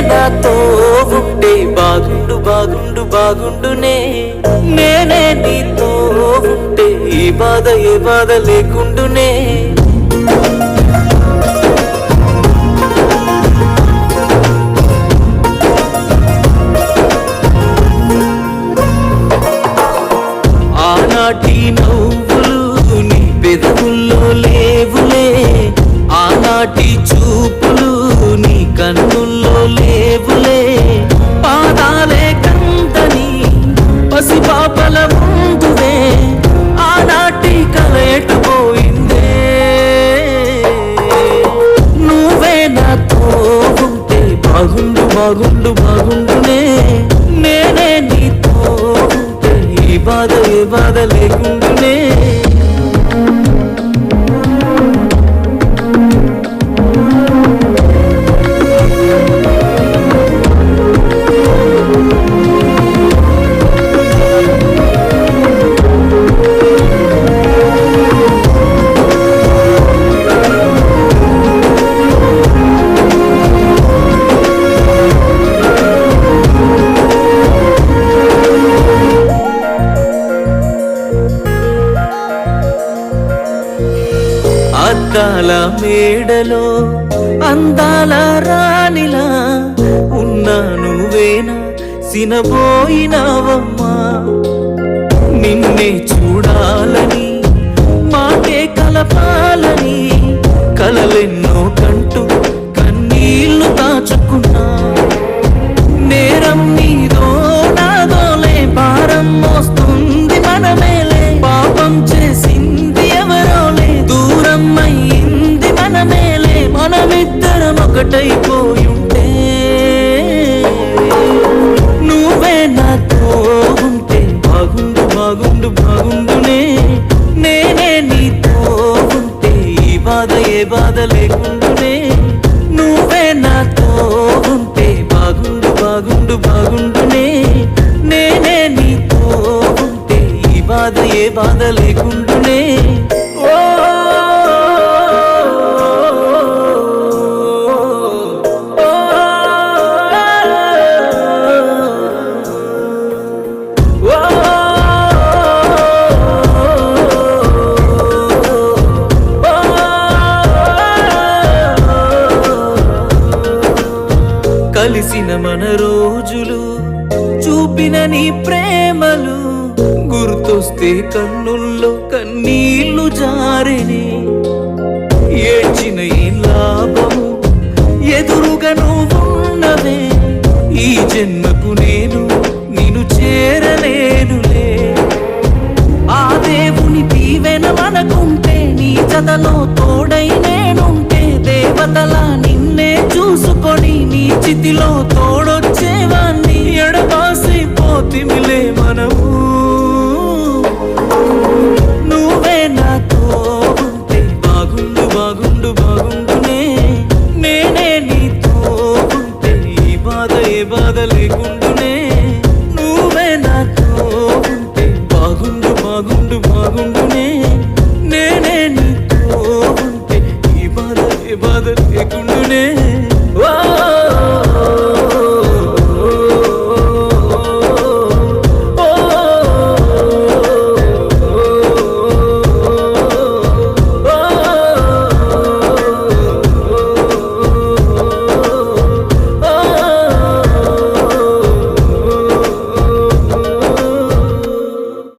నాతో ఉంటే బాగుండు బాగుండు బాగుండునే, నేనే నీతో ఉంటే ఏ బాధ లేకుండునే. ఆనాటి నవ్వులు నీ పెదవుల్లో లేవులే, ఆనాటి చూపులు నీ కన్నుల్లో లేవులే, పాదాలే కందని పసిపాపల ముందువే ఆనాటి కలెట్టుపోయిందే. నువ్వే నాతో ఉంటే బాగుండు బాగుండు బాగుండునే, నేనే నీతో ఉంటే ఏ బాధ లేకుండునే. అద్దాల మేడలో అందాల రాణిలా ఉన్నా నువ్వేనా సినబోయినావమ్మా. నిన్నే చూడాలని మాటే కలపాలని కలలెన్నో కంటూ కన్నీళ్లు దాచుకున్నా. నేరం నీదో నాదోలే, భారం మోస్తుంది మనమేలే, పాపం చేసింది ఎవరోలే, దూరం అయ్యింది మనమేలే, మనమిద్దరం ఒకటైపోయి ఉంటే. నువ్వే నాతో ఉంటే బాగుండు బాగుండు బాగుండునే, నేనే నీతో ఉంటే ఏ బాధ లేకుండునే. నువ్వే నాతో ఉంటే బాగుండు బాగుండు బాగుండునే, నేనే నీతో ఉంటే ఏ బాధ లేకుండునే. ఓ కలిసిన మన రోజులు చూపిన నీ ప్రేమలు గుర్తొస్తే కన్నుల్లో కన్నీళ్లు జారిని. ఏడ్చిన ఏం లాభము ఎదురుగా నువ్వున్నవే, ఈ జన్మకు నేను చేరలేనులే. ఆ దేవుని దీవెన మనకుంటే, నీ జతలో తోడై నేనుంటే, దేవతలా నిన్నే చూసుకొని నీ చితిలో తోడొచ్చేవాణ్ణి. ఎడబాసిపోతిమిలే మనము, నువ్వే నాతో ఉంటే బాగుండు బాగుండు బాగుండునే, నేనే నీతో ఉంటే ఏ బాధ లేకుండునే. నువ్వే నాతో ఉంటే బాగుండు బాగుండు బాగుండు